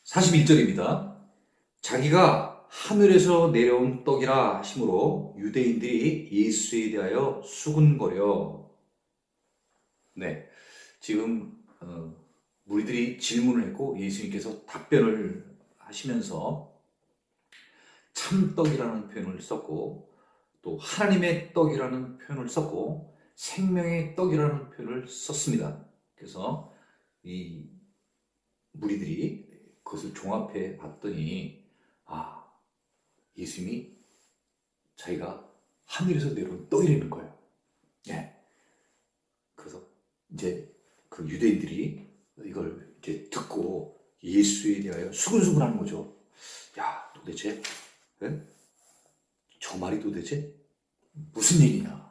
41절입니다. 자기가 하늘에서 내려온 떡이라 하심으로 유대인들이 예수에 대하여 수군거려. 네, 지금 무리들이 질문을 했고 예수님께서 답변을 하시면서 참떡이라는 표현을 썼고 또 하나님의 떡이라는 표현을 썼고 생명의 떡이라는 표현을 썼습니다. 그래서 이 무리들이 그것을 종합해 봤더니 예수님이 자기가 하늘에서 내려온 떡이라는 거예요. 예. 그래서 이제 그 유대인들이 이걸 이제 듣고 예수에 대하여 수근수근하는 거죠. 야, 도대체 저 말이 도대체 무슨 얘기냐?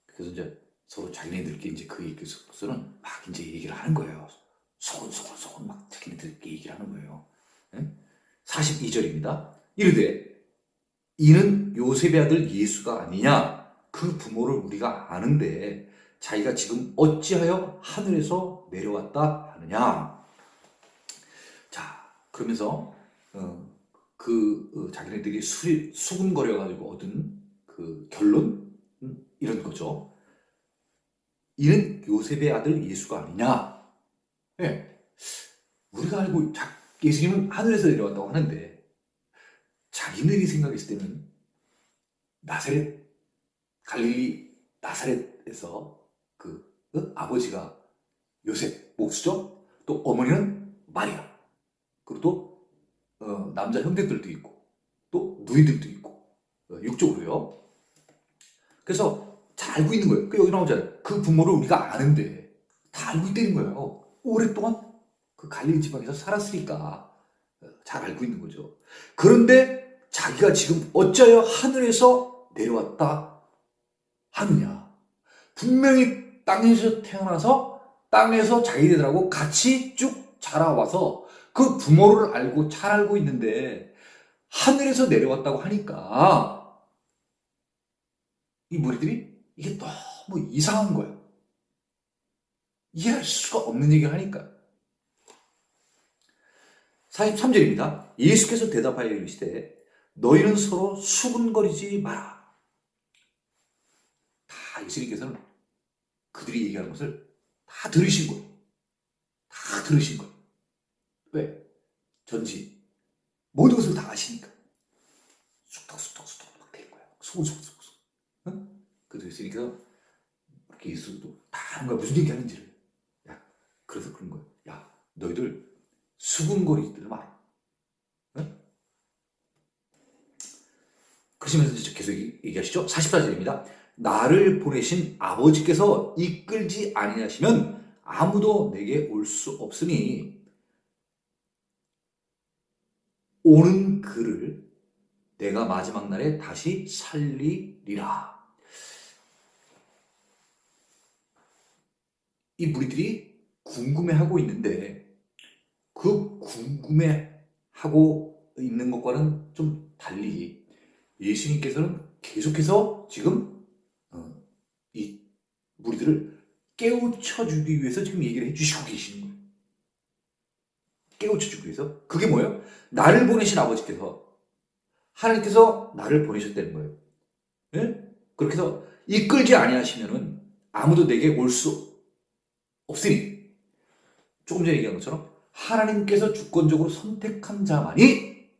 그래서 이제 서로 자기네들끼리 이제 그 얘기에서는 막 이제 얘기를 하는 거예요. 소곤소곤 막 자기네들끼리 얘기를 하는 거예요. 42절입니다. 이르되 이는 요셉의 아들 예수가 아니냐? 그 부모를 우리가 아는데 자기가 지금 어찌하여 하늘에서 내려왔다 하느냐? 자, 그러면서 자기네들이 수군거려가지고 얻은 그 결론 이런 거죠. 이는 요셉의 아들 예수가 아니냐? 예. 우리가 알고 예수님은 하늘에서 내려왔다고 하는데 자기네들이 생각했을 때는 갈릴리 나사렛에서 아버지가 요셉 목수죠. 또 어머니는 마리아. 그리고 또 남자 형제들도 있고 또 누이들도 있고 육적으로요. 그래서 잘 알고 있는 거예요. 여기 나오잖아요. 그 부모를 우리가 아는데 다 알고 있다는 거예요. 오랫동안 그 갈릴리 지방에서 살았으니까 잘 알고 있는 거죠. 그런데 자기가 지금 어찌하여 하늘에서 내려왔다 하느냐. 분명히 땅에서 태어나서 땅에서 자기네들하고 같이 쭉 자라와서 그 부모를 알고 잘 알고 있는데 하늘에서 내려왔다고 하니까 이 무리들이 이게 너무 이상한 거예요. 이해할 수가 없는 얘기를 하니까. 43절입니다. 예수께서 대답하여 이르시되 너희는 서로 수군거리지 마라. 다 예수님께서는 그들이 얘기하는 것을 다 들으신 거예요. 다 들으신 거예요. 왜? 전지 모든 것을 다 아시니까. 쑥덕쑥덕쑥덕 막 되는 거예요. 수근수근수근. 그래서 예수님께서 이렇게 예수도 다 아는 거야. 무슨 얘기 하는지를. 그래서 그런 거예요. 야, 너희들 수군거리지들 마라. 그러시면서 이제 계속 얘기하시죠. 44절입니다. 나를 보내신 아버지께서 이끌지 아니하시면 아무도 내게 올 수 없으니 오는 그를 내가 마지막 날에 다시 살리리라. 이 무리들이 궁금해하고 있는데 그 궁금해하고 있는 것과는 좀 달리 예수님께서는 계속해서 지금 이 무리들을 깨우쳐주기 위해서 지금 얘기를 해주시고 계시는 거예요. 깨우쳐주기 위해서. 그게 뭐예요? 나를 보내신 아버지께서 하나님께서 나를 보내셨다는 거예요. 네? 그렇게 해서 이끌지 아니하시면은 아무도 내게 올 수 없으니 조금 전에 얘기한 것처럼 하나님께서 주권적으로 선택한 자만이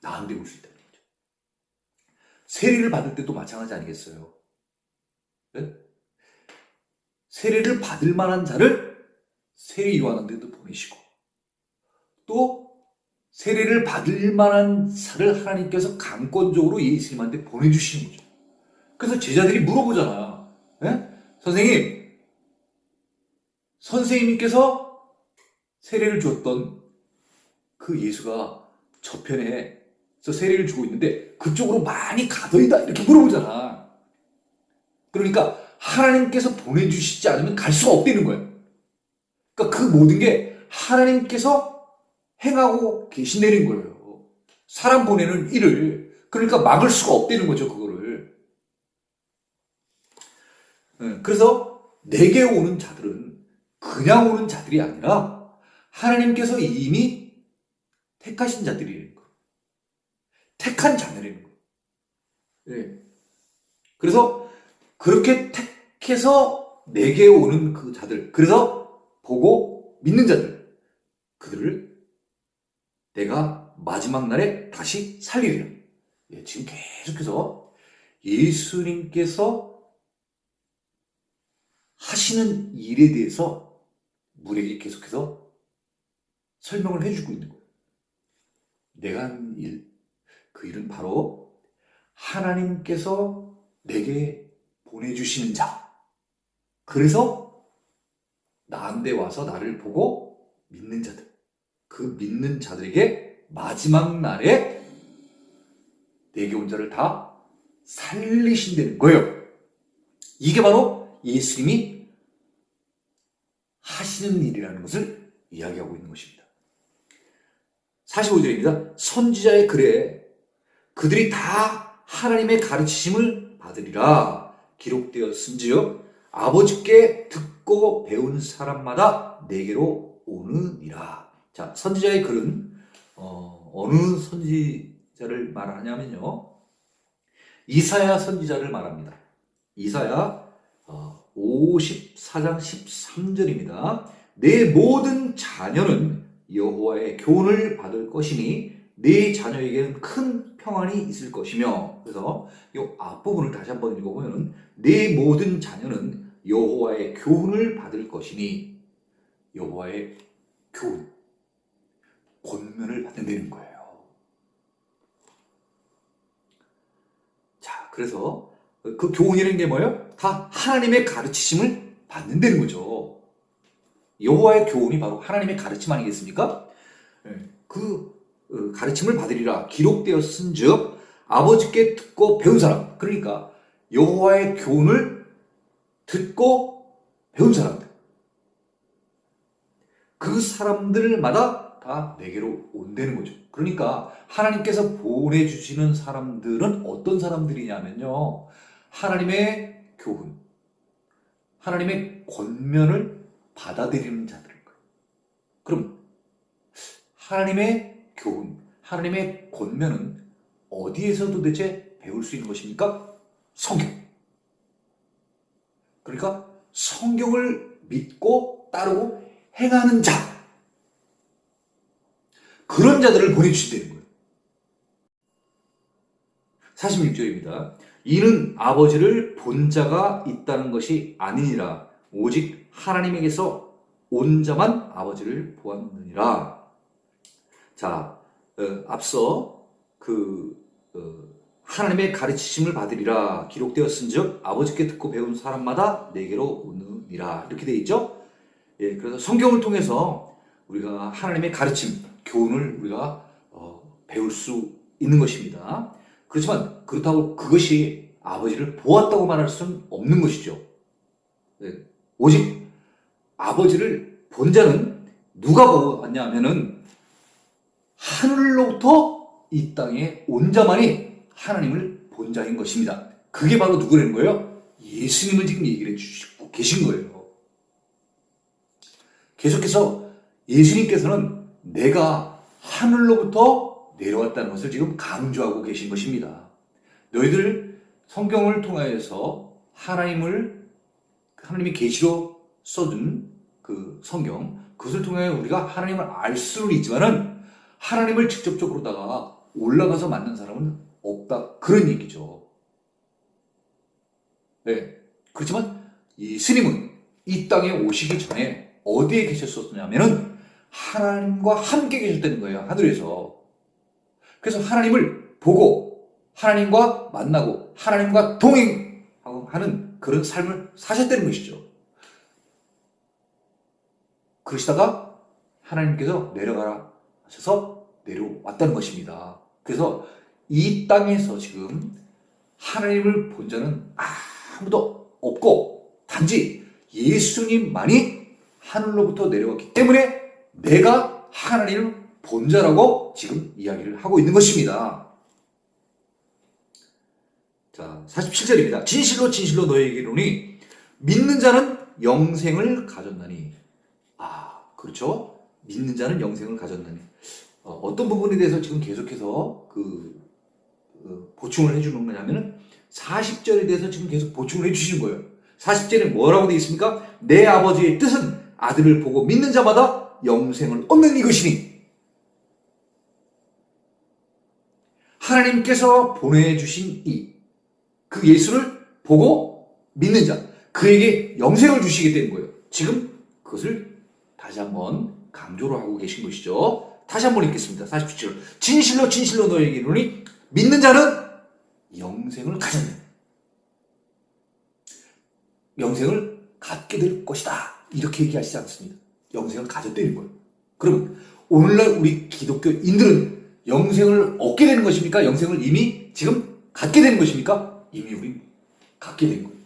나한테 올 수 있다는 얘기죠. 세례를 받을 때도 마찬가지 아니겠어요? 네? 세례를 받을 만한 자를 세례 요한한 데도 보내시고 또 세례를 받을 만한 자를 하나님께서 강권적으로 예수님한테 보내주시는 거죠. 그래서 제자들이 물어보잖아요. 네? 선생님께서 세례를 줬던 그 예수가 저편에서 세례를 주고 있는데 그쪽으로 많이 가더이다 이렇게 물어보잖아. 그러니까 하나님께서 보내주시지 않으면 갈 수가 없다는 거예요. 그러니까 그 모든 게 하나님께서 행하고 계신다는 거예요. 사람 보내는 일을. 그러니까 막을 수가 없다는 거죠, 그거를. 그래서 내게 오는 자들은 그냥 오는 자들이 아니라 하나님께서 이미 택하신 자들이라는 거. 택한 자들이라는 거. 예. 그래서 그렇게 택해서 내게 오는 그 자들, 그래서 보고 믿는 자들, 그들을 내가 마지막 날에 다시 살리리라. 예, 지금 계속해서 예수님께서 하시는 일에 대해서 우리에게 계속해서 설명을 해주고 있는 거예요. 내가 한 일, 그 일은 바로 하나님께서 내게 보내주시는 자. 그래서 나한테 와서 나를 보고 믿는 자들. 그 믿는 자들에게 마지막 날에 내게 온 자를 다 살리신다는 거예요. 이게 바로 예수님이 하시는 일이라는 것을 이야기하고 있는 것입니다. 45절입니다. 선지자의 글에 그들이 다 하나님의 가르치심을 받으리라 기록되었은즉 아버지께 듣고 배운 사람마다 내게로 오느니라. 자, 선지자의 글은 어느 선지자를 말하냐면요, 이사야 선지자를 말합니다. 이사야 54장 13절입니다. 내 모든 자녀는 여호와의 교훈을 받을 것이니 내 자녀에게는 큰 평안이 있을 것이며. 그래서 이 앞부분을 다시 한번 읽어보면 내 모든 자녀는 여호와의 교훈을 받을 것이니, 여호와의 교훈, 권면을 받는다는 거예요. 자, 그래서 그 교훈이라는 게 뭐예요? 다 하나님의 가르치심을 받는다는 거죠. 여호와의 교훈이 바로 하나님의 가르침 아니겠습니까? 그 가르침을 받으리라 기록되었은즉 아버지께 듣고 배운 사람, 그러니까 여호와의 교훈을 듣고 배운 사람들, 그 사람들마다 다 내게로 온다는 거죠. 그러니까 하나님께서 보내주시는 사람들은 어떤 사람들이냐면요, 하나님의 교훈, 하나님의 권면을 받아들이는 자들인 거예요. 그럼 하나님의 교훈, 하나님의 권면은 어디에서 도대체 배울 수 있는 것입니까? 성경. 그러니까 성경을 믿고 따르고 행하는 자, 그런 자들을 보내주신다는 거예요. 46절입니다. 이는 아버지를 본 자가 있다는 것이 아니니라 오직 하나님에게서 온 자만 아버지를 보았느니라. 자, 앞서 하나님의 가르치심을 받으리라 기록되었은즉 아버지께 듣고 배운 사람마다 내게로 오느니라, 이렇게 되어 있죠. 예, 그래서 성경을 통해서 우리가 하나님의 가르침, 교훈을 우리가 배울 수 있는 것입니다. 그렇지만 그렇다고 그것이 아버지를 보았다고 말할 수는 없는 것이죠. 예, 오직 아버지를 본 자는 누가 보았냐 하면은 하늘로부터 이 땅에 온 자만이 하나님을 본 자인 것입니다. 그게 바로 누구라는 거예요? 예수님을 지금 얘기를 해주시고 계신 거예요. 계속해서 예수님께서는 내가 하늘로부터 내려왔다는 것을 지금 강조하고 계신 것입니다. 너희들 성경을 통하여서 하나님이 계시로 써준 그 성경, 그것을 통해 우리가 하나님을 알 수는 있지만은 하나님을 직접적으로다가 올라가서 만난 사람은 없다, 그런 얘기죠. 네. 그렇지만 예수님은 이 땅에 오시기 전에 어디에 계셨었냐면은 하나님과 함께 계셨다는 거예요, 하늘에서. 그래서 하나님을 보고 하나님과 만나고 하나님과 동행하고 하는 그런 삶을 사셨다는 것이죠. 그러시다가 하나님께서 내려가라 하셔서 내려왔다는 것입니다. 그래서 이 땅에서 지금 하나님을 본 자는 아무도 없고 단지 예수님만이 하늘로부터 내려왔기 때문에 내가 하나님을 본 자라고 지금 이야기를 하고 있는 것입니다. 자, 47절입니다. 진실로 진실로 너희에게 이르노니 믿는 자는 영생을 가졌나니 그렇죠. 믿는 자는 영생을 가졌느니. 어떤 부분에 대해서 지금 계속해서 보충을 해주는 거냐면은 40절에 대해서 지금 계속 보충을 해주시는 거예요. 40절에 뭐라고 되어 있습니까? 내 아버지의 뜻은 아들을 보고 믿는 자마다 영생을 얻는 이것이니. 하나님께서 보내주신 그 예수를 보고 믿는 자, 그에게 영생을 주시게 된 거예요. 지금 그것을 다시 한번 강조를 하고 계신 것이죠. 다시 한번 읽겠습니다. 47절. 진실로 진실로 너에게 이르노니 믿는 자는 영생을 가졌네. 영생을 갖게 될 것이다. 이렇게 얘기하시지 않습니다. 영생을 가졌다는 거예요. 그럼 오늘날 우리 기독교인들은 영생을 얻게 되는 것입니까? 영생을 이미 지금 갖게 되는 것입니까? 이미 우리 갖게 된 거예요.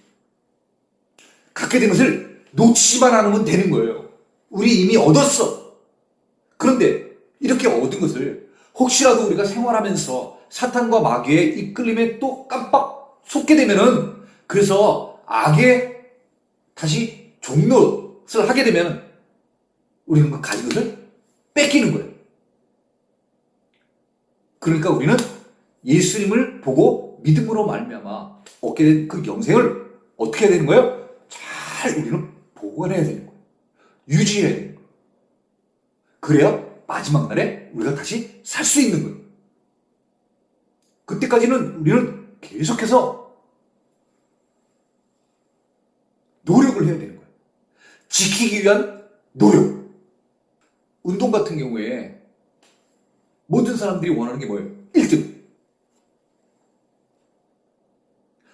갖게 된 것을 놓치지만 않으면 되는 거예요. 우리 이미 얻었어. 그런데 이렇게 얻은 것을 혹시라도 우리가 생활하면서 사탄과 마귀의 이끌림에 또 깜빡 속게 되면은, 그래서 악의 다시 종노릇을 하게 되면 우리는 그 가진 것을 뺏기는 거예요. 그러니까 우리는 예수님을 보고 믿음으로 말미암아 얻게 된 그 영생을 어떻게 해야 되는 거예요? 잘 우리는 보관해야 되는 거예요. 유지해야 되는 거예요. 그래야 마지막 날에 우리가 다시 살 수 있는 거예요. 그때까지는 우리는 계속해서 노력을 해야 되는 거예요. 지키기 위한 노력. 운동 같은 경우에 모든 사람들이 원하는 게 뭐예요? 1등.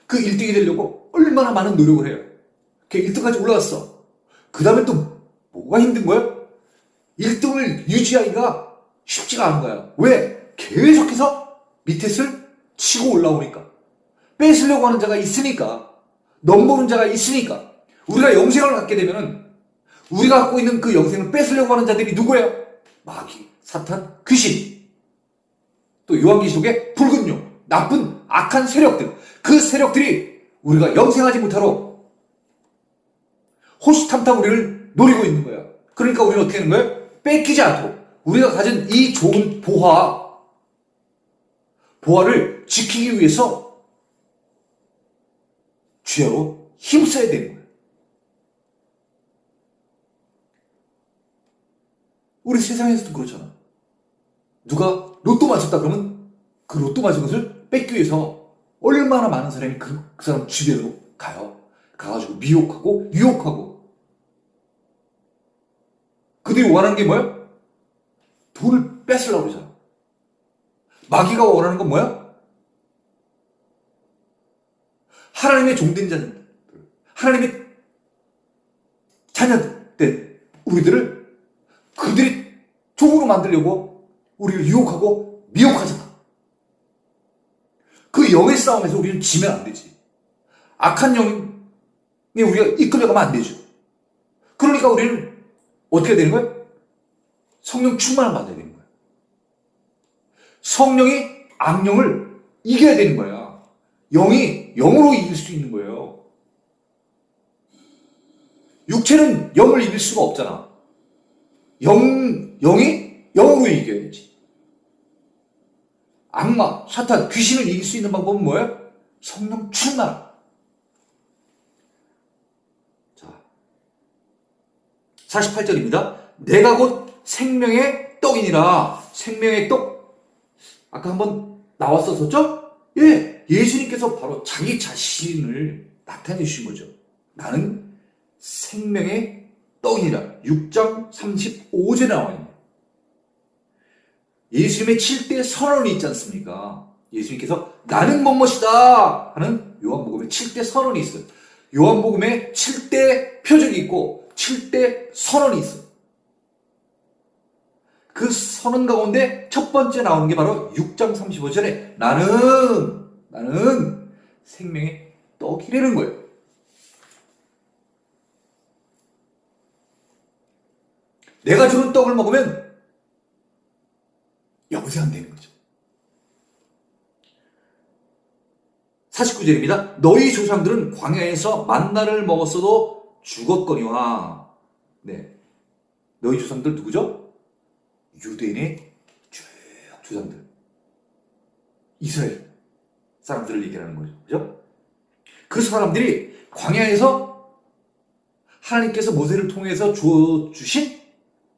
그 1등이 되려고 얼마나 많은 노력을 해요. 걔 1등까지 올라갔어. 그 다음에 또 뭐가 힘든 거예요? 1등을 유지하기가 쉽지가 않은 거야. 왜? 계속해서 밑에를 치고 올라오니까. 뺏으려고 하는 자가 있으니까. 넘보는 자가 있으니까. 우리가 영생을 갖게 되면은 우리가 갖고 있는 그 영생을 뺏으려고 하는 자들이 누구예요? 마귀, 사탄, 귀신. 또 요한계시록의 붉은 용, 나쁜 악한 세력들. 그 세력들이 우리가 영생하지 못하도록 호시탐탐 우리를 노리고 있는 거야. 그러니까 우리는 어떻게 하는 거예요? 뺏기지 않도록 우리가 가진 이 좋은 보화를 지키기 위해서 주야로 힘써야 되는 거예요. 우리 세상에서도 그렇잖아. 누가 로또 맞췄다 그러면 그 로또 맞은 것을 뺏기 위해서 얼마나 많은 사람이 그 사람 주변으로 가요. 가가지고 미혹하고 유혹하고. 그들이 원하는 게 뭐야? 돈을 뺏으려고 그러잖아. 마귀가 원하는 건 뭐야? 하나님의 종된 자들, 하나님의 자녀들, 우리들을 그들이 종으로 만들려고 우리를 유혹하고 미혹하잖아. 그 영의 싸움에서 우리는 지면 안 되지. 악한 영에 우리가 이끌려가면 안 되죠. 그러니까 우리는 어떻게 되는 거야? 성령 충만을 받아야 되는 거야. 성령이 악령을 이겨야 되는 거야. 영이 영으로 이길 수 있는 거예요. 육체는 영을 이길 수가 없잖아. 영이 영으로 이겨야지. 악마, 사탄, 귀신을 이길 수 있는 방법은 뭐예요? 성령 충만. 자, 48절입니다. 내가 곧 생명의 떡이니라. 생명의 떡. 아까 한번 나왔었죠? 예, 예수님께서 바로 자기 자신을 나타내 주신 거죠. 나는 생명의 떡이니라. 6장 35절에 나와 있는. 예수님의 7대 선언이 있지 않습니까? 예수님께서 나는 뭐뭐이다 하는 요한복음의 7대 선언이 있어요. 요한복음에 7대 표적이 있고 7대 선언이 있어요. 그 선언 가운데 첫 번째 나오는 게 바로 6장 35절에 나는 생명의 떡이라는 거예요. 내가 주는 떡을 먹으면 영생 안 되는 거죠. 49절입니다. 너희 조상들은 광야에서 만나를 먹었어도 죽었거니와. 네. 너희 조상들 누구죠? 유대인의 쭉 조상들. 이스라엘 사람들을 얘기하는 거죠. 그죠? 그 사람들이 광야에서 하나님께서 모세를 통해서 주어주신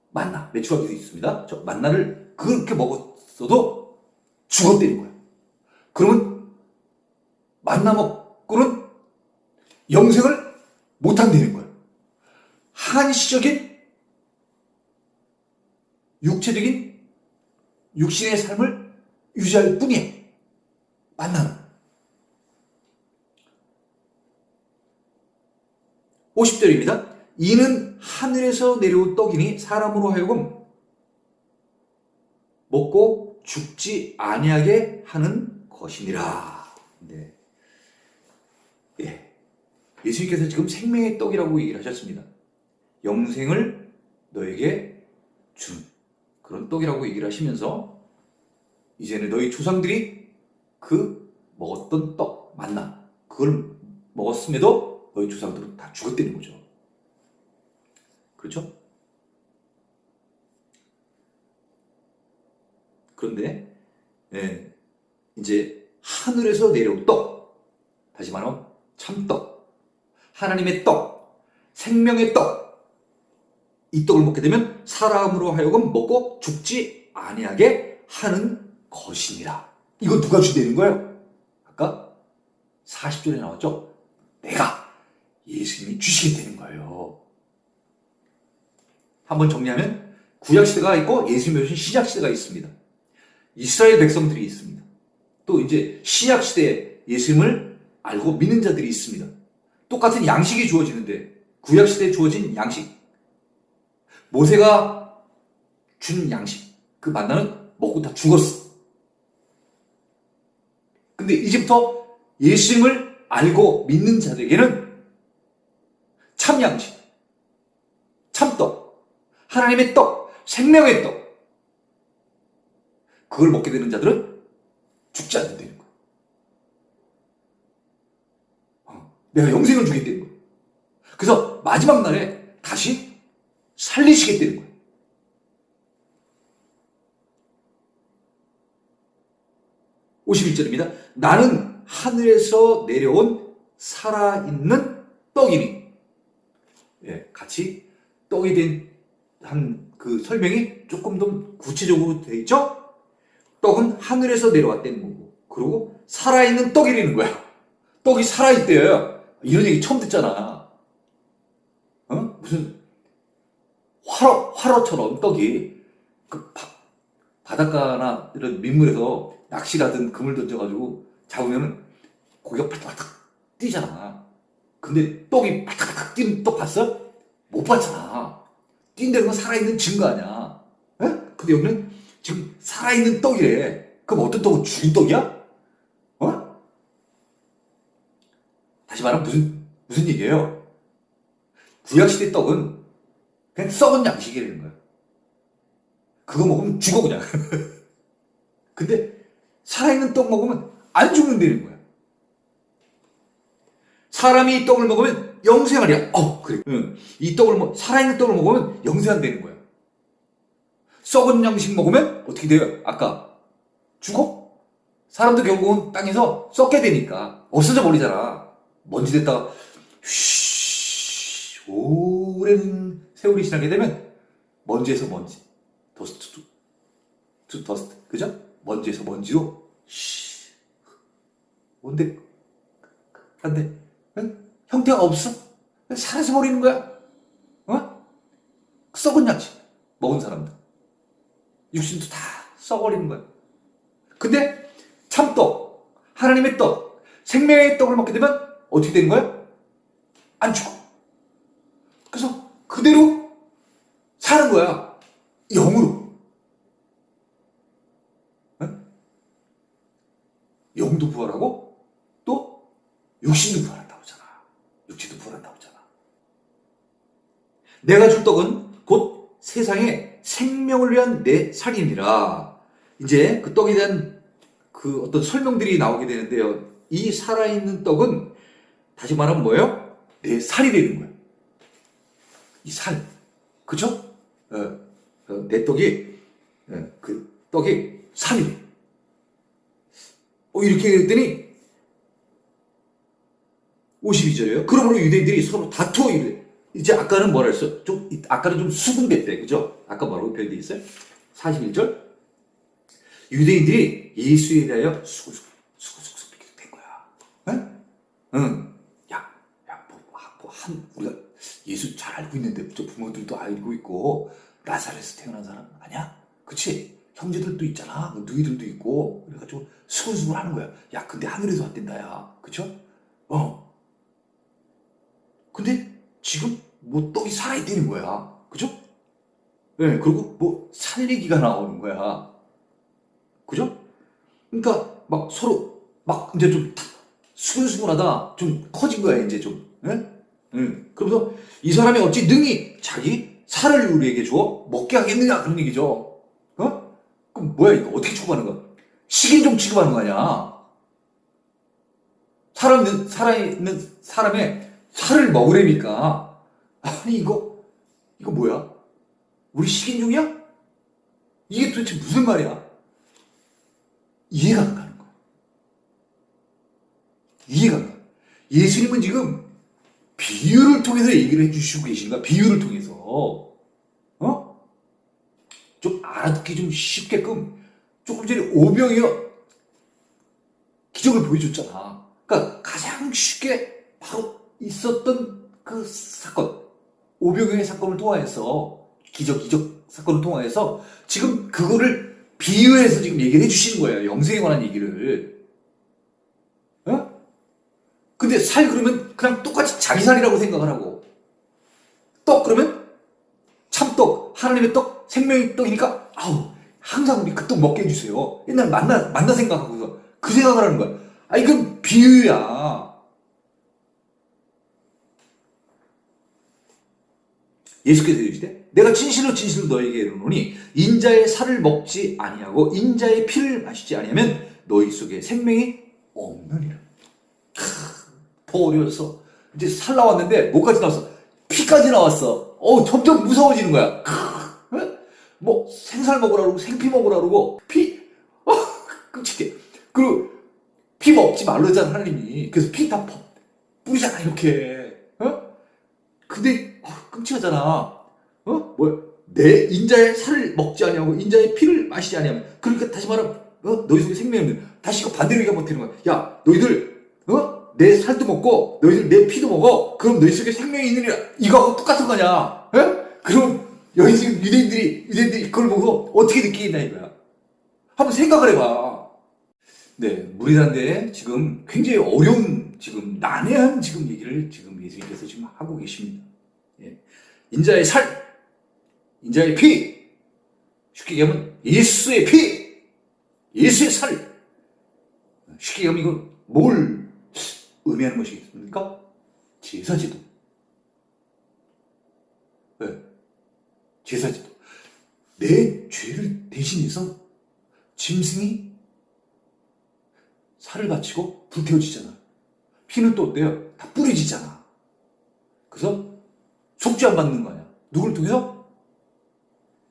만나, 매출하기도 있습니다. 저 만나를 그렇게 먹었어도 죽었다는 거예요. 그러면 만나 먹고는 영생을 못한다는 거예요. 한시적인 육체적인 육신의 삶을 유지할 뿐이에요. 만나는. 50절입니다. 이는 하늘에서 내려온 떡이니 사람으로 하여금 먹고 죽지 아니하게 하는 것이니라. 네. 예. 예수님께서 지금 생명의 떡이라고 얘기를 하셨습니다. 영생을 너에게 준 그런 떡이라고 얘기를 하시면서 이제는 너희 조상들이 그 먹었던 떡, 만나, 그걸 먹었음에도 너희 조상들은 다 죽었다는 거죠. 그렇죠? 그런데 이제 하늘에서 내려온 떡, 다시 말하면 참떡, 하나님의 떡, 생명의 떡, 이 떡을 먹게 되면 사람으로 하여금 먹고 죽지 아니하게 하는 것이니라. 이거 누가 주되는 거예요? 아까 40절에 나왔죠? 내가, 예수님이 주시게 되는 거예요. 한번 정리하면 구약시대가 있고 예수님이 오신 신약시대가 있습니다. 이스라엘 백성들이 있습니다. 또 이제 신약시대에 예수님을 알고 믿는 자들이 있습니다. 똑같은 양식이 주어지는데 구약시대에 주어진 양식, 모세가 준 양식, 그 만나는 먹고 다 죽었어. 근데 이제부터 예수님을 알고 믿는 자들에게는 참양식, 참떡, 하나님의 떡, 생명의 떡, 그걸 먹게 되는 자들은 죽지 않는다는 거예요. 내가 영생을 주겠다는 거예요. 그래서 마지막 날에 다시 살리시겠다는 거예요. (51절입니다) 나는 하늘에서 내려온 살아있는 떡이니. 예, 같이 떡에 대한 그 설명이 조금 더 구체적으로 되어 있죠? 떡은 하늘에서 내려왔다는 거고, 그리고 살아있는 떡이라는 거야. 떡이 살아있대요. 이런 얘기 처음 듣잖아. 무슨 화로처럼 떡이 그 바닷가나 이런 민물에서 낚시 가든 그물 던져가지고 잡으면은 고기가 바닥바닥 뛰잖아. 근데 떡이 바닥바닥 뛰는 떡 봤어? 못 봤잖아. 뛴다는 건 살아있는 증거 아니야. 에? 근데 여기는 지금 살아있는 떡이래. 그럼 어떤 떡은 죽은 떡이야? 다시 말하면 무슨 얘기예요? 구약시대 떡은 그냥 썩은 양식이라는 거야. 그거 먹으면 죽어 그냥. 근데 살아있는 떡 먹으면 안 죽는다는 거야. 사람이 이 떡을 먹으면 영생하랴. 그래. 이 떡을 살아있는 떡을 먹으면 영생한다는 거야. 썩은 양식 먹으면 어떻게 돼요? 아까 죽어? 사람도 결국은 땅에서 썩게 되니까 없어져 버리잖아. 먼지 됐다가 오랜 세월이 지나게 되면 먼지에서 먼지, 더스트 투 더스트, 그죠? 먼지에서 먼지로 뭔데 한데 형태가 없어. 사라져 버리는 거야. 썩은 양식 먹은 사람들 육신도 다 썩어버리는 거야. 근데 참떡, 하나님의 떡, 생명의 떡을 먹게 되면 어떻게 되는 거야? 안 죽어. 그래서 그대로 사는 거야. 영으로. 영도 부활하고 또 육신도 부활한다고 하잖아. 육체도 부활한다고 하잖아. 내가 줄 떡은 곧 세상에 생명을 위한 내 살이니라. 이제 그 떡에 대한 그 어떤 설명들이 나오게 되는데요. 이 살아있는 떡은 다시 말하면 뭐예요? 내 살이 되는 거예요. 이 살. 그쵸? 내 떡이, 그 떡이 3일. 이렇게 했더니 52절이에요. 그러므로 유대인들이 서로 다투어 이르되, 이제 아까는 뭐라 했어? 아까는 좀 수긍됐대. 그죠? 아까 뭐라고 표현되어 있어요? 41절. 유대인들이 예수에 대하여 수구수구 이렇게 된 거야. 응. 우리가 예수 잘 알고 있는데, 저 부모들도 알고 있고, 나사렛에서 태어난 사람 아니야? 그치? 형제들도 있잖아. 누이들도 있고. 그래가지고 수근수근 하는 거야. 야, 근데 하늘에서 왔댄다, 야. 그쵸? 근데 지금 뭐 떡이 살아있다는 거야. 그죠? 네, 그리고 뭐 살리기가 나오는 거야. 그죠? 그러니까 막 서로 막 이제 좀 수근수근하다 좀 커진 거야, 이제 좀. 예? 그러면서 이 사람이 어찌 능히 자기 살을 우리에게 주어 먹게 하겠느냐, 그런 얘기죠. 그럼 뭐야, 이거 어떻게 취급하는 거야? 식인 종 취급하는 거 아니야. 살아있는 사람의 살을 먹으려니까. 아니, 이거 뭐야? 우리 식인종이야? 이게 도대체 무슨 말이야? 이해가 안 가는 거야. 이해가 안 가. 예수님은 지금 비유를 통해서 얘기를 해주시고 계신 거야. 비유를 통해서. 좀 알아듣기 좀 쉽게끔 조금 전에 오병이어 기적을 보여줬잖아. 그러니까 가장 쉽게 바로 있었던 그 사건, 오병이어의 사건을 통하여서, 기적 사건을 통하여서 지금 그거를 비유해서 지금 얘기를 해주시는 거예요. 영생에 관한 얘기를. 근데 살 그러면 그냥 똑같이 자기 살이라고 생각을 하고, 떡 그러면 참떡, 하나님의 떡, 생명의 떡이니까 항상 우리 그 떡 먹게 해주세요. 옛날 만나 생각하고서 그 생각을 하는 거야. 이건 비유야. 예수께서 이르시되 내가 진실로 너에게 이르노니 인자의 살을 먹지 아니하고 인자의 피를 마시지 아니하면 너희 속에 생명이 없느니라. 더 어려웠어. 이제 살 나왔는데 뭐까지 나왔어? 피까지 나왔어. 점점 무서워지는 거야. 뭐 생살 먹으라 그러고 생피 먹으라 그러고 피? 끔찍해. 그리고 피 먹지 말라잖아, 하나님이. 그래서 피 다 뿌리잖아, 이렇게. 근데 끔찍하잖아. 뭐야? 내 인자의 살을 먹지 아니하고 인자의 피를 마시지 아니하면, 그러니까 다시 말하면 너희 속에 생명이 없는. 다시 이거 반대로 얘기하면 되는 거야. 야, 너희들 내 살도 먹고 너희들 내 피도 먹어. 그럼 너희 속에 생명이 있느니라. 이거하고 똑같은 거냐? 그럼 여기 지금 유대인들이 그걸 보고 어떻게 느끼겠냐 이거야. 한번 생각을 해봐. 네, 무리단데 지금 굉장히 어려운, 지금 난해한 지금 얘기를 지금 예수님께서 지금 하고 계십니다. 예. 인자의 살, 인자의 피, 쉽게 얘기하면 예수의 피, 예수의 살. 쉽게 얘기하면 이건 뭘 의미하는 것이겠습니까? 제사제도. 네. 제사제도. 내 죄를 대신해서 짐승이 살을 바치고 불태워지잖아. 피는 또 어때요? 다 뿌려지잖아. 그래서 속죄 안 받는 거 아니야. 누굴 통해서?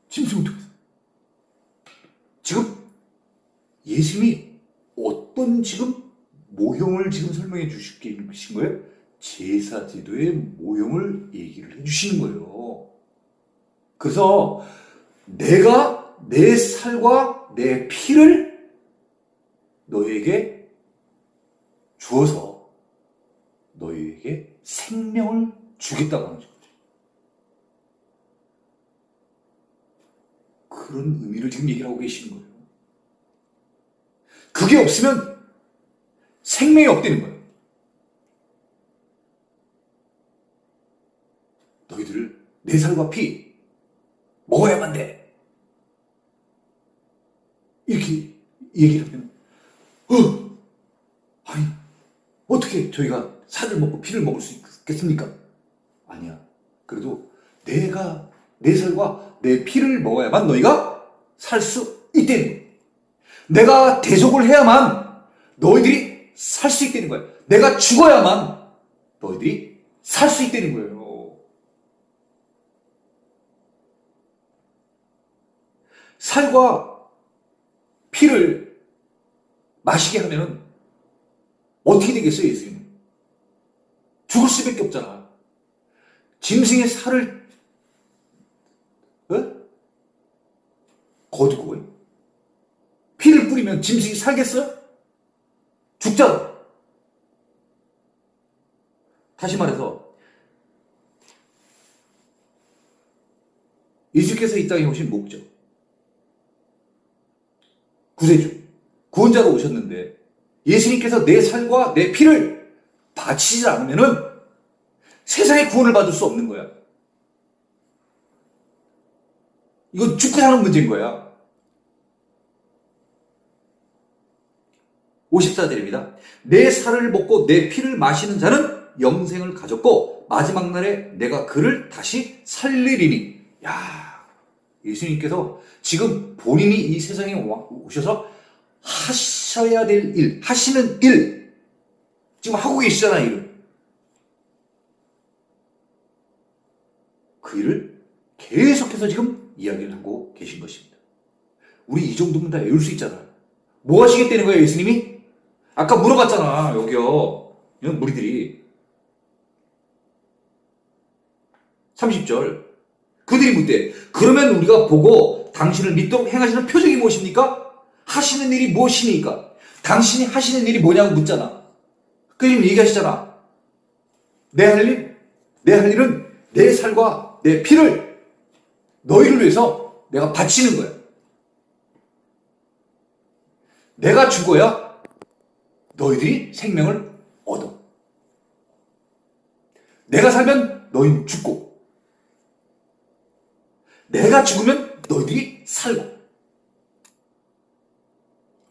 짐승을 통해서. 지금 예수님이 어떤 지금 모형을 지금 설명해 주신 거예요? 제사제도의 모형을 얘기를 해주시는 거예요. 그래서 내가 내 살과 내 피를 너희에게 주어서 너희에게 생명을 주겠다고 하는 거죠. 그런 의미를 지금 얘기를 하고 계시는 거예요. 그게 없으면 생명이 없다는 거예요. 너희들 내 살과 피 먹어야만 돼. 이렇게 얘기를 하면 아니 어떻게 저희가 살을 먹고 피를 먹을 수 있겠습니까? 아니야. 그래도 내가 내 살과 내 피를 먹어야만 너희가 살 수 있다는 거예요. 내가 대속을 해야만 너희들이 살 수 있다는 거야. 내가 죽어야만 너희들이 살 수 있다는 거예요. 살과 피를 마시게 하면은 어떻게 되겠어요, 예수님은? 죽을 수밖에 없잖아. 짐승의 살을 거두고 피를 뿌리면 짐승이 살겠어요? 죽잖아. 다시 말해서 예수께서 이 땅에 오신 목적, 구세주, 구원자로 오셨는데 예수님께서 내 살과 내 피를 바치지 않으면은 세상의 구원을 받을 수 없는 거야. 이건 죽고 사는 문제인 거야. 54절입니다. 내 살을 먹고 내 피를 마시는 자는 영생을 가졌고 마지막 날에 내가 그를 다시 살리리니. 야, 예수님께서 지금 본인이 이 세상에 오셔서 하셔야 될 일, 하시는 일, 지금 하고 계시잖아요, 일을. 그 일을 계속해서 지금 이야기를 하고 계신 것입니다. 우리 이 정도면 다 외울 수 있잖아요. 뭐 하시겠다는 거예요, 예수님이? 아까 물어봤잖아, 여기요. 무리들이. 30절. 그들이 묻되, 그러면 우리가 보고 당신을 믿도록 행하시는 표적이 무엇입니까? 하시는 일이 무엇이니까? 당신이 하시는 일이 뭐냐고 묻잖아. 그 지금 얘기하시잖아. 내 할 일은 내 살과 내 피를 너희를 위해서 내가 바치는 거야. 내가 죽어야 너희들이 생명을 얻어. 내가 살면 너희는 죽고, 내가 죽으면 너희들이 살고.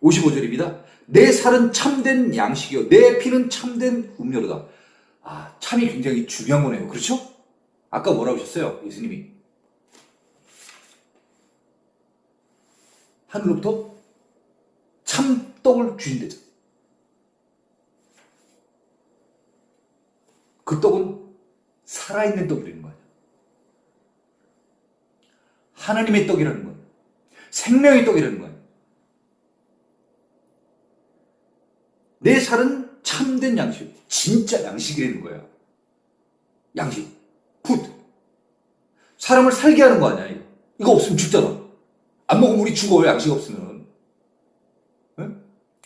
55절입니다. 내 살은 참된 양식이요 내 피는 참된 음료로다. 아, 참이 굉장히 중요한 거네요. 그렇죠? 아까 뭐라고 하셨어요, 예수님이? 하늘로부터 참떡을 주신대죠. 그 떡은 살아있는 떡이라는 거예요. 하나님의 떡이라는 거예요. 생명의 떡이라는 거예요. 내 살은 참된 양식, 진짜 양식이라는 거예요. 양식, 푸드. 사람을 살게 하는 거 아니야, 이거. 이거 없으면 죽잖아. 안 먹으면 우리 죽어요, 양식 없으면. 응?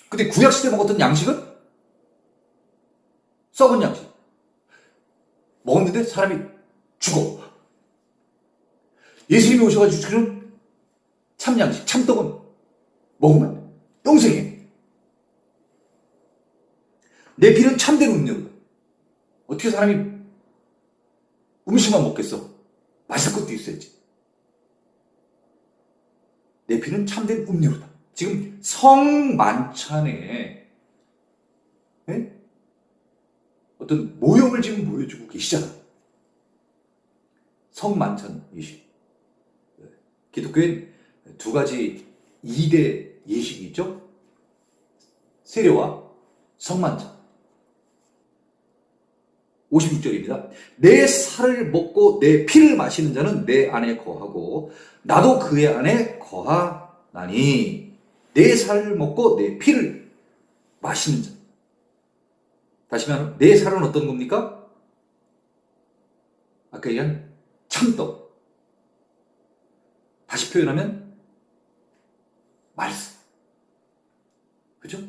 근데 구약시대 먹었던 양식은 썩은 양식. 먹었는데 사람이 죽어. 예수님이 오셔가지고 주는 참양식, 참떡은 먹으면 영생해. 내 피는 참된 음료다. 어떻게 사람이 음식만 먹겠어? 마실 것도 있어야지. 내 피는 참된 음료다. 지금 성만찬에 어떤 모형을 지금 보여주고 계시잖아. 성만찬 예식. 기독교엔 두 가지 2대 예식이 있죠. 세례와 성만찬. 56절입니다. 내 살을 먹고 내 피를 마시는 자는 내 안에 거하고 나도 그의 안에 거하나니. 내 살을 먹고 내 피를 마시는 자. 다시 말하면 내 살은 어떤 겁니까? 아까 얘기한 참떡. 다시 표현하면 말씀. 그죠?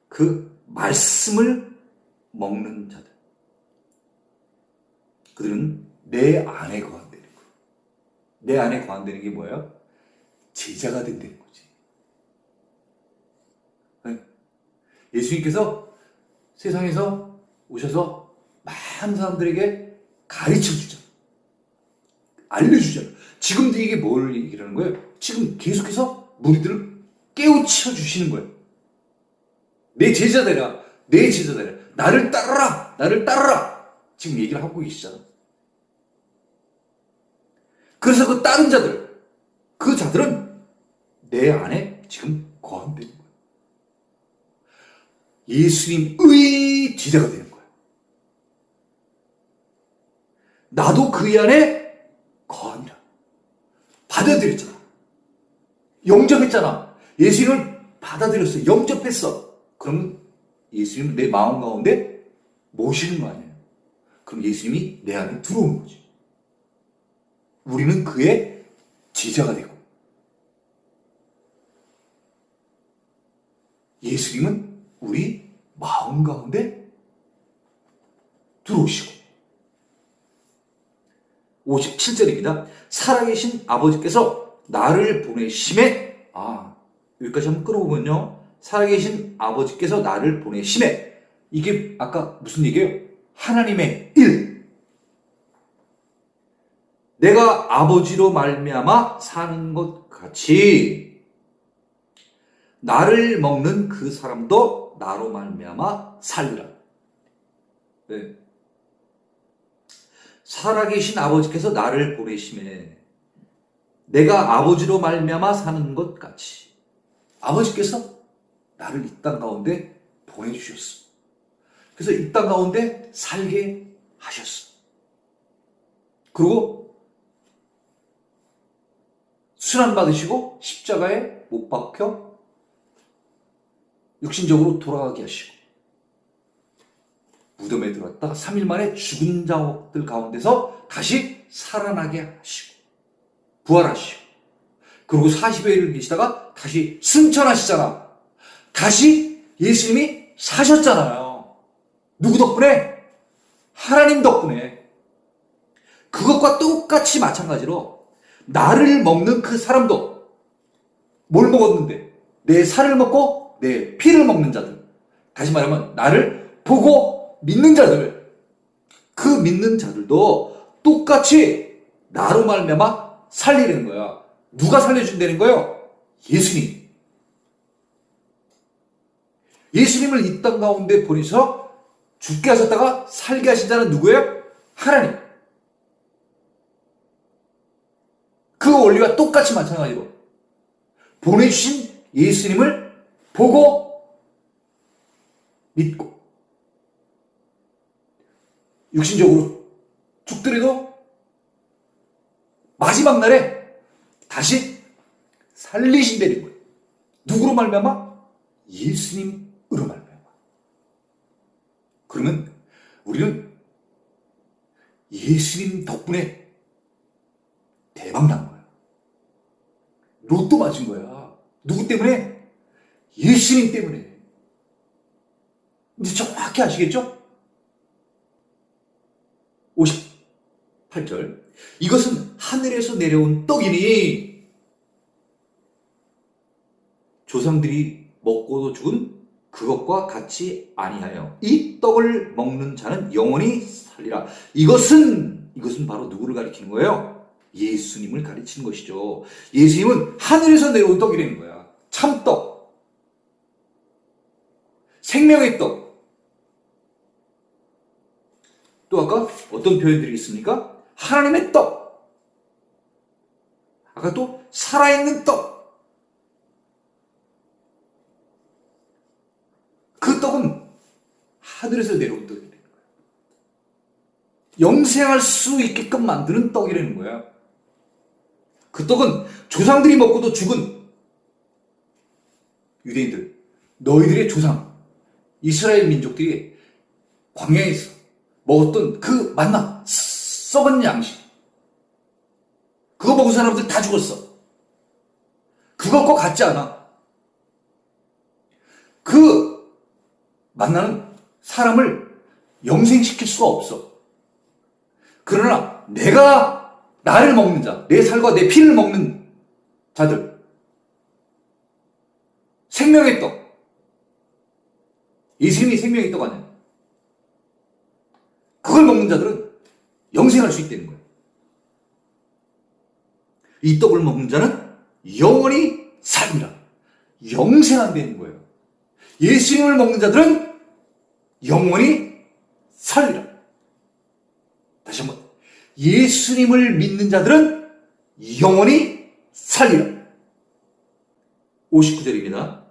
그 말씀을 먹는 자들. 그들은 내 안에 거한다는 거예요. 내 안에 거한다는 게 뭐예요? 제자가 된다는 거지. 예수님께서 세상에서 오셔서 많은 사람들에게 가르쳐주죠. 알려주죠. 지금도 이게 뭘 얘기하는 거예요? 지금 계속해서 무리들을 깨우쳐 주시는 거예요. 내 제자 되라. 내 제자 되라. 나를 따르라. 나를 따르라. 지금 얘기를 하고 계시잖아. 그래서 그 다른 자들, 그 자들은 내 안에 지금 거한다는 거예요. 예수님의 제자가 되는 거예요. 나도 그의 안에 거하니라. 받은 받아들였잖아. 영접했잖아. 예수님을 받아들였어. 영접했어. 그러면 예수님은 내 마음 가운데 모시는 거 아니에요. 그럼 예수님이 내 안에 들어오는 거지. 우리는 그의 제자가 되고, 예수님은 우리 마음 가운데 들어오시고. 57절입니다. 살아계신 아버지께서 나를 보내심에, 여기까지 한번 끌어보면요. 살아계신 아버지께서 나를 보내심에, 이게 아까 무슨 얘기예요? 하나님의 일. 내가 아버지로 말미암아 사는 것 같이 나를 먹는 그 사람도 나로 말미암아 살리라. 네. 살아계신 아버지께서 나를 보내심에 내가 아버지로 말미암아 사는 것 같이 아버지께서 나를 이 땅 가운데 보내주셨어. 그래서 이 땅 가운데 살게 하셨어. 그리고 순환 받으시고 십자가에 못 박혀 육신적으로 돌아가게 하시고, 무덤에 들어갔다가 3일 만에 죽은 자들 가운데서 다시 살아나게 하시고, 부활하시고, 그리고 40여일을 계시다가 다시 승천하시잖아. 다시 예수님이 사셨잖아요. 누구 덕분에? 하나님 덕분에. 그것과 똑같이 마찬가지로 나를 먹는 그 사람도, 뭘 먹었는데? 내 살을 먹고 내 피를 먹는 자들. 다시 말하면 나를 보고 믿는 자들. 그 믿는 자들도 똑같이 나로 말미암아 살리는 거야. 누가 살려준다는 거예요? 예수님. 예수님을 이 땅 가운데 보내셔서 죽게 하셨다가 살게 하신 자는 누구예요? 하나님. 그 원리와 똑같이 마찬가지로 보내주신 예수님을 보고 믿고 육신적으로 죽더라도 마지막 날에 다시 살리신다는 거예요. 누구로 말미암아? 예수님으로 말미암아. 그러면 우리는 예수님 덕분에 대박 난 거야. 로또 맞은 거야. 누구 때문에? 예수님 때문에. 이제 정확히 아시겠죠? 58절. 이것은 하늘에서 내려온 떡이니 조상들이 먹고도 죽은 그것과 같이 아니하여 이 떡을 먹는 자는 영원히 살리라. 이것은 바로 누구를 가리키는 거예요? 예수님을 가르치는 것이죠. 예수님은 하늘에서 내려온 떡이라는 거야. 참떡. 생명의 떡. 또 아까 어떤 표현들이 있습니까? 하나님의 떡. 아까 또 살아있는 떡. 그 떡은 하늘에서 내려온 떡이라는 거야. 영생할 수 있게끔 만드는 떡이라는 거야. 그 떡은 조상들이 먹고도 죽은 유대인들, 너희들의 조상, 이스라엘 민족들이 광야에서 먹었던 그 만나, 썩은 양식, 그거 먹은 사람들 다 죽었어. 그것과 같지 않아. 그 만나는 사람을 영생시킬 수가 없어. 그러나 내가 나를 먹는 자, 내 살과 내 피를 먹는 자들, 생명의 떡. 예수님이 생명의 떡 아니야. 그걸 먹는 자들은 영생할 수 있다는 거예요. 이 떡을 먹는 자는 영원히 살리라. 영생한다는 거예요. 예수님을 먹는 자들은 영원히 살리라. 다시 한번. 예수님을 믿는 자들은 영원히 살리라. 59절입니다.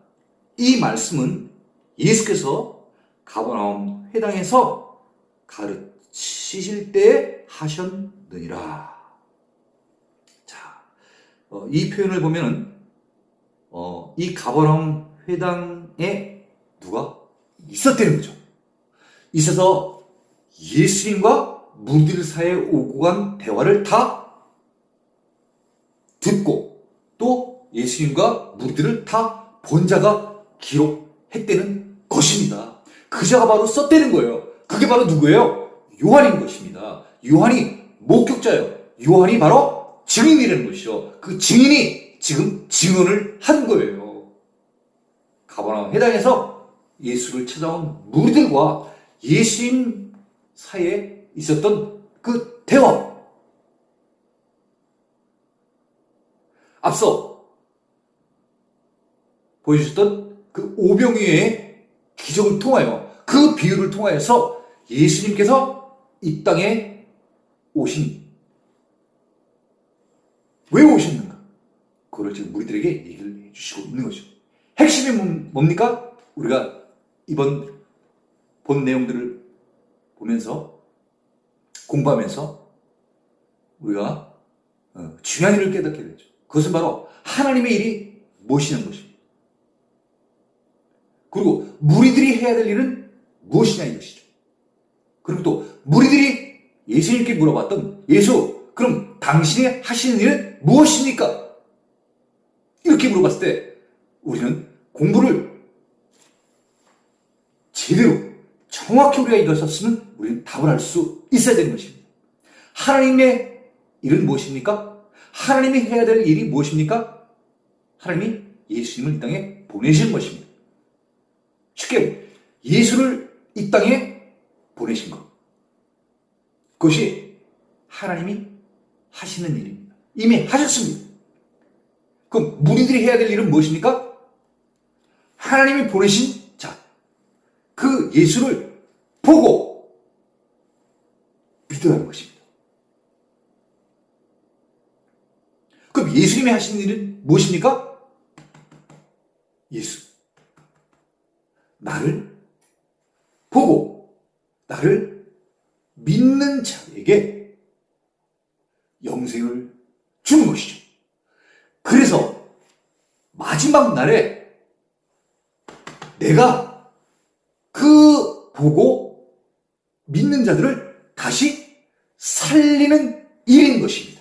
이 말씀은 예수께서 가버나움 회당에서 가르치실 때에 하셨느니라. 자, 이 표현을 보면은 이 가버나움 회당에 누가 있었다는 거죠. 있어서 예수님과 무리들 사이에 오고 간 대화를 다 듣고 또 예수님과 무리들을 다 본 자가 기록했다는 것입니다. 그 자가 바로 썼다는 거예요. 그게 바로 누구예요? 요한인 것입니다. 요한이 목격자예요. 요한이 바로 증인이라는 것이죠. 그 증인이 지금 증언을 한 거예요. 가버나움 회당에서 예수를 찾아온 무리들과 예수님 사이에 있었던 그 대화. 앞서 보여주셨던 그 오병이어의 기적을 통하여, 그 비유를 통하여서 예수님께서 이 땅에 왜 오셨는가? 그걸 지금 우리들에게 얘기를 해주시고 있는 거죠. 핵심이 뭡니까? 우리가 이번 본 내용들을 보면서, 공부하면서 우리가 중요한 일을 깨닫게 되죠. 그것은 바로 하나님의 일이 무엇이냐는 것입니다. 그리고 무리들이 해야 될 일은 무엇이냐 이것이죠. 그리고 또 무리들이 예수님께 물어봤던, 예수, 그럼 당신이 하시는 일은 무엇입니까? 이렇게 물어봤을 때 우리는 공부를 제대로 정확히 우리가 이루었으면 우리는 답을 할 수 있어야 되는 것입니다. 하나님의 일은 무엇입니까? 하나님이 해야 될 일이 무엇입니까? 하나님이 예수님을 이 땅에 보내신 것입니다. 쉽게 예수를 이 땅에 보내신 것. 그것이 하나님이 하시는 일입니다. 이미 하셨습니다. 그럼 무리들이 해야 될 일은 무엇입니까? 하나님이 보내신 자, 그 예수를 보고 믿어야 하는 것입니다. 그럼 예수님이 하시는 일은 무엇입니까? 예수. 나를 보고 나를 믿는 자에게 영생을 주는 것이죠. 그래서 마지막 날에 내가 그 보고 믿는 자들을 다시 살리는 일인 것입니다.